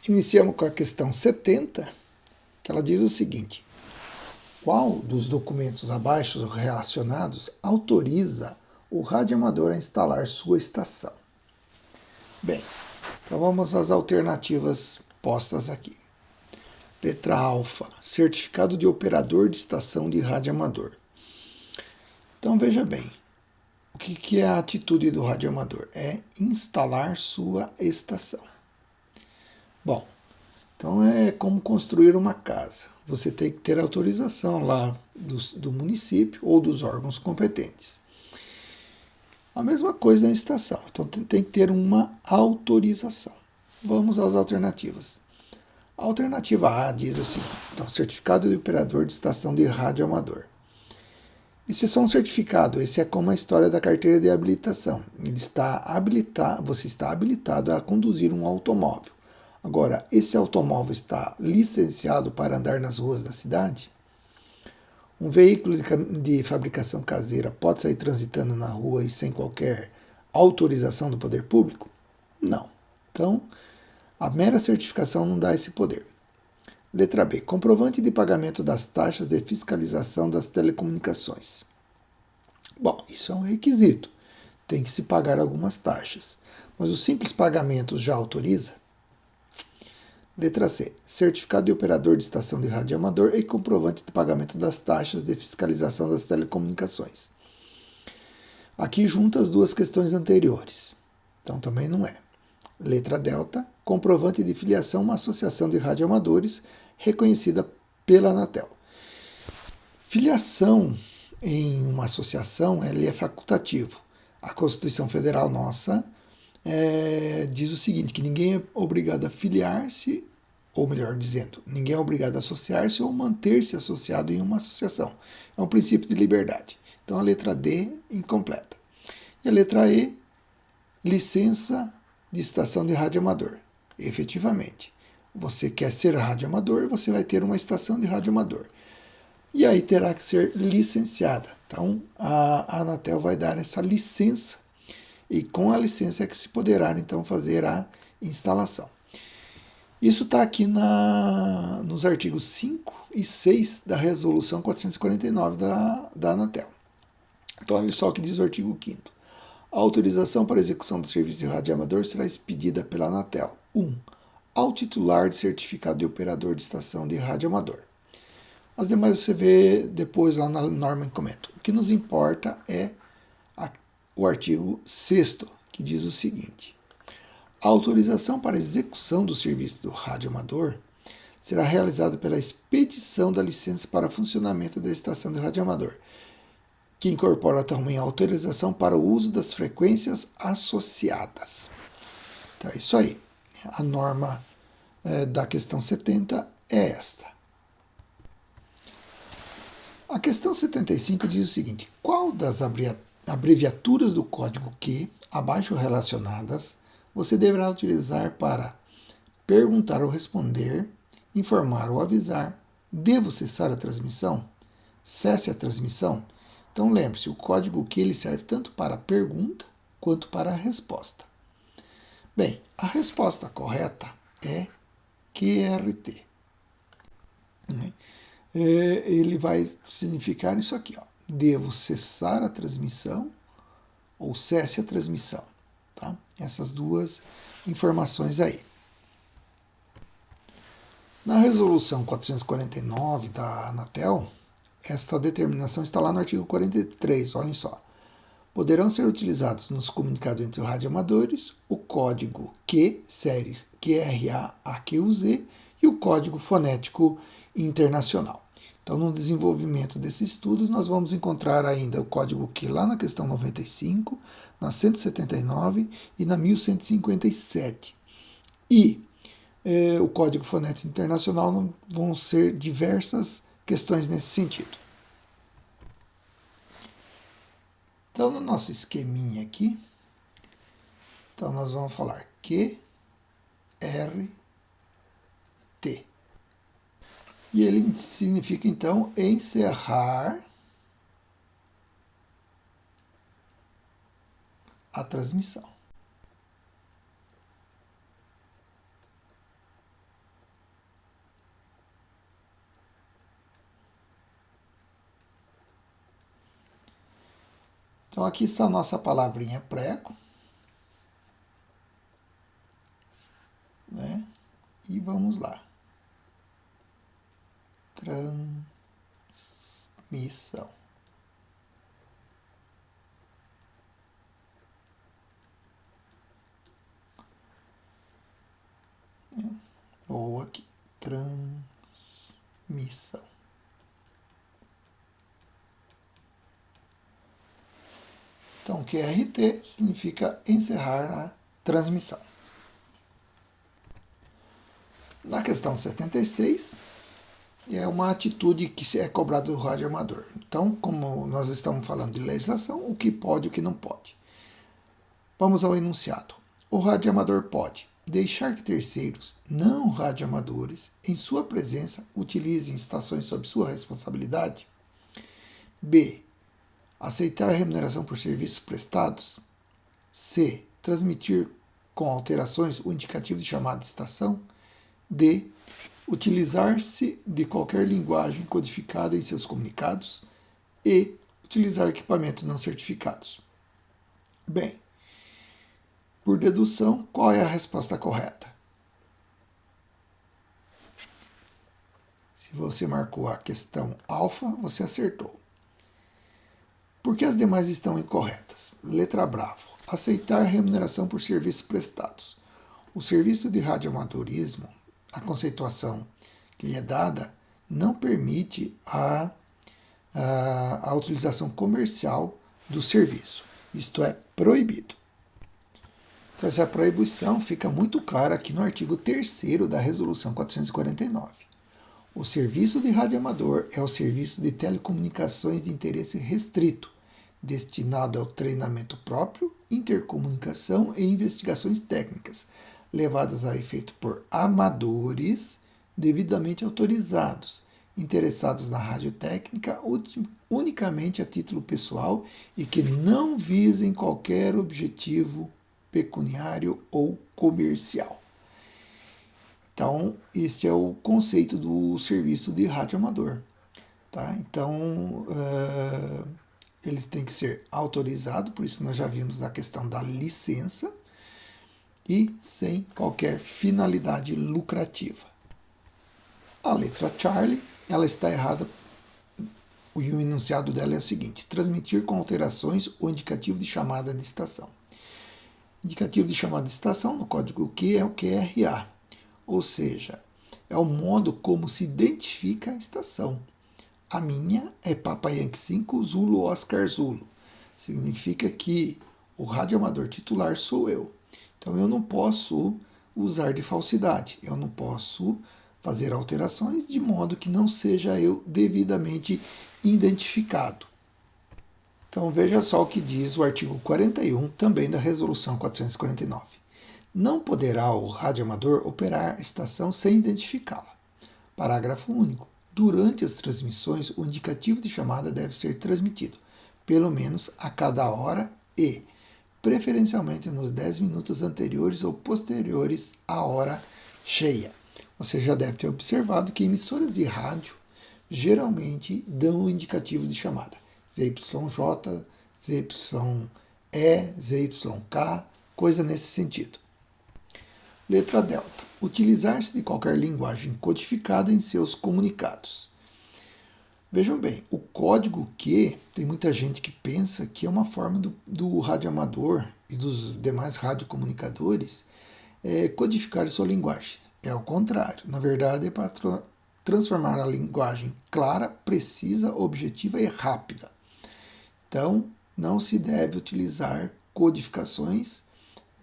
Iniciamos com a questão 70, que ela diz o seguinte: qual dos documentos abaixo relacionados autoriza o radioamador a instalar sua estação? Bem, então vamos às alternativas postas aqui. Letra alfa, certificado de operador de estação de radioamador. Então veja bem, o que é a atitude do radioamador? É instalar sua estação. Bom, então é como construir uma casa. Você tem que ter autorização lá do município ou dos órgãos competentes. A mesma coisa na estação, então tem que ter uma autorização. Vamos às alternativas. A alternativa A diz o seguinte: então, certificado de operador de estação de radioamador. Esse é só um certificado, esse é como a história da carteira de habilitação. Você está habilitado a conduzir um automóvel. Agora, esse automóvel está licenciado para andar nas ruas da cidade? Um veículo de fabricação caseira pode sair transitando na rua e sem qualquer autorização do poder público? Não. Então, a mera certificação não dá esse poder. Letra B. Comprovante de pagamento das taxas de fiscalização das telecomunicações. Bom, isso é um requisito. Tem que se pagar algumas taxas. Mas o simples pagamento já autoriza? Letra C. Certificado de operador de estação de radioamador e comprovante de pagamento das taxas de fiscalização das telecomunicações. Aqui junta as duas questões anteriores. Então também não é. Letra delta. Comprovante de filiação a uma associação de radioamadores reconhecida pela Anatel. Filiação em uma associação ele é facultativo. A Constituição Federal nossa diz o seguinte, que ninguém é obrigado a filiar-se, ou melhor dizendo, ninguém é obrigado a associar-se ou manter-se associado em uma associação. É um princípio de liberdade. Então a letra D, incompleta. E a letra E, licença de estação de radioamador. Efetivamente, você quer ser radioamador, você vai ter uma estação de radioamador. E aí terá que ser licenciada. Então a Anatel vai dar essa licença e com a licença é que se poderá então fazer a instalação. Isso está aqui nos artigos 5 e 6 da Resolução 449 da Anatel. Então, olha só o que diz o artigo 5º. A autorização para execução do serviço de radioamador será expedida pela Anatel. 1. Ao titular de certificado de operador de estação de radioamador. As demais você vê depois lá na norma em comento. O que nos importa é o artigo 6º, que diz o seguinte: a autorização para execução do serviço do radioamador será realizada pela expedição da licença para funcionamento da estação de radioamador, que incorpora também a autorização para o uso das frequências associadas. Então é isso aí. A norma da questão 70 é esta. A questão 75 diz o seguinte: qual das abreviaturas do código Q, abaixo relacionadas, você deverá utilizar para perguntar ou responder, informar ou avisar, devo cessar a transmissão, cesse a transmissão? Então lembre-se, o código Q ele serve tanto para a pergunta quanto para a resposta. Bem, a resposta correta é QRT. Ele vai significar isso aqui, ó. Devo cessar a transmissão ou cesse a transmissão. Tá? Essas duas informações aí. Na resolução 449 da Anatel, esta determinação está lá no artigo 43, olhem só. Poderão ser utilizados nos comunicados entre radioamadores o código Q, séries QRA-AQZ e o código fonético internacional. Então, no desenvolvimento desses estudos, nós vamos encontrar ainda o código Q lá na questão 95, na 179 e na 1157. E o código fonético internacional vão ser diversas questões nesse sentido. Então, no nosso esqueminha aqui, então nós vamos falar QRT. E ele significa, então, encerrar a transmissão. Então aqui está a nossa palavrinha prego, né? E vamos lá. Transmissão. Ou aqui, transmissão. Então, QRT significa encerrar a transmissão. Na questão 76, é uma atitude que é cobrada do radioamador. Então, como nós estamos falando de legislação, o que pode e o que não pode. Vamos ao enunciado. O radioamador pode deixar que terceiros, não radioamadores, em sua presença, utilizem estações sob sua responsabilidade. B. Aceitar remuneração por serviços prestados. C. Transmitir com alterações o indicativo de chamada de estação. D. Utilizar-se de qualquer linguagem codificada em seus comunicados. E. Utilizar equipamentos não certificados. Bem, por dedução, qual é a resposta correta? Se você marcou a questão alfa, você acertou. Por que as demais estão incorretas? Letra bravo. Aceitar remuneração por serviços prestados. O serviço de radioamadorismo, a conceituação que lhe é dada, não permite a utilização comercial do serviço. Isto é proibido. Então, essa proibição fica muito clara aqui no artigo 3º da Resolução 449. O serviço de radioamador é o serviço de telecomunicações de interesse restrito, destinado ao treinamento próprio, intercomunicação e investigações técnicas, levadas a efeito por amadores devidamente autorizados, interessados na radiotécnica unicamente a título pessoal e que não visem qualquer objetivo pecuniário ou comercial. Então, este é o conceito do serviço de radioamador. Tá? Então, ele tem que ser autorizado, por isso nós já vimos na questão da licença, e sem qualquer finalidade lucrativa. A letra Charlie, ela está errada, e o enunciado dela é o seguinte: transmitir com alterações o indicativo de chamada de estação. Indicativo de chamada de estação, no código Q, é o QRA, ou seja, é o modo como se identifica a estação. A minha é Papa Yankee 5 Zulu Oscar Zulu. Significa que o radioamador titular sou eu. Então eu não posso usar de falsidade, eu não posso fazer alterações de modo que não seja eu devidamente identificado. Então veja só o que diz o artigo 41, também da Resolução 449. Não poderá o radioamador operar a estação sem identificá-la. Parágrafo único. Durante as transmissões, o indicativo de chamada deve ser transmitido, pelo menos a cada hora e, preferencialmente nos 10 minutos anteriores ou posteriores à hora cheia. Você já deve ter observado que emissoras de rádio geralmente dão o indicativo de chamada. ZYJ, ZYE, ZYK, coisa nesse sentido. Letra delta. Utilizar-se de qualquer linguagem codificada em seus comunicados. Vejam bem, o código Q, tem muita gente que pensa que é uma forma do radioamador e dos demais radiocomunicadores codificar sua linguagem. É ao contrário. Na verdade, é para transformar a linguagem clara, precisa, objetiva e rápida. Então, não se deve utilizar codificações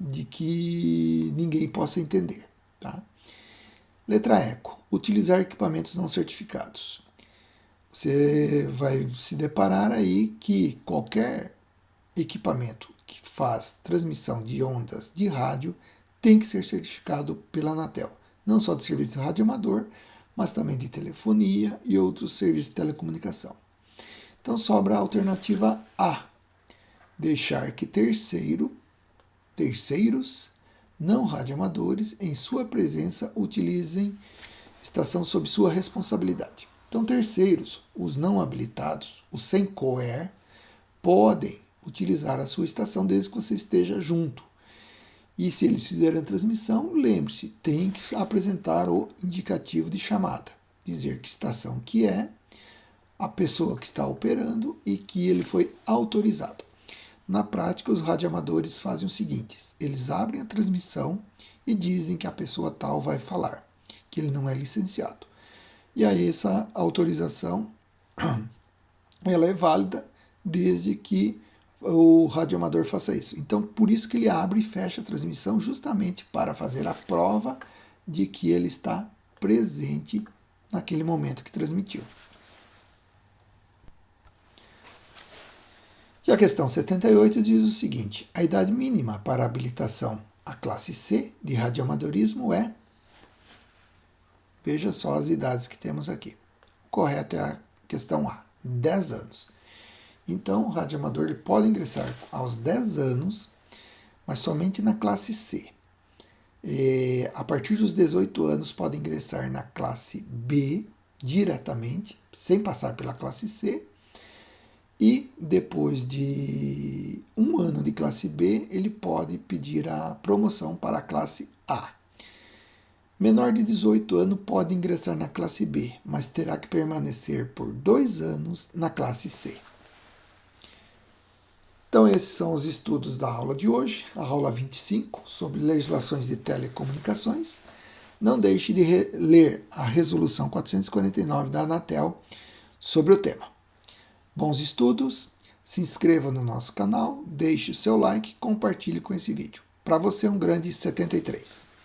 de que ninguém possa entender. Tá? Letra eco. Utilizar equipamentos não certificados. Você vai se deparar aí que qualquer equipamento que faz transmissão de ondas de rádio tem que ser certificado pela Anatel. Não só de serviço de radioamador, mas também de telefonia e outros serviços de telecomunicação. Então sobra a alternativa A. Deixar que terceiros não radioamadores em sua presença utilizem estação sob sua responsabilidade. Então terceiros, os não habilitados, os sem COER, podem utilizar a sua estação desde que você esteja junto. E se eles fizerem a transmissão, lembre-se, tem que apresentar o indicativo de chamada, dizer que estação que é, a pessoa que está operando e que ele foi autorizado. Na prática, os radioamadores fazem o seguinte: eles abrem a transmissão e dizem que a pessoa tal vai falar, que ele não é licenciado. E aí essa autorização ela é válida desde que o radioamador faça isso. Então, por isso que ele abre e fecha a transmissão, justamente para fazer a prova de que ele está presente naquele momento que transmitiu. E a questão 78 diz o seguinte: a idade mínima para habilitação à classe C de radioamadorismo é... Veja só as idades que temos aqui. O correto é a questão A, 10 anos. Então, o radioamador ele pode ingressar aos 10 anos, mas somente na classe C. A partir dos 18 anos, pode ingressar na classe B diretamente, sem passar pela classe C. E depois de um ano de classe B, ele pode pedir a promoção para a classe A. Menor de 18 anos pode ingressar na classe B, mas terá que permanecer por 2 anos na classe C. Então, esses são os estudos da aula de hoje, a aula 25, sobre legislações de telecomunicações. Não deixe de ler a Resolução 449 da Anatel sobre o tema. Bons estudos, se inscreva no nosso canal, deixe o seu like e compartilhe com esse vídeo. Para você, um grande 73.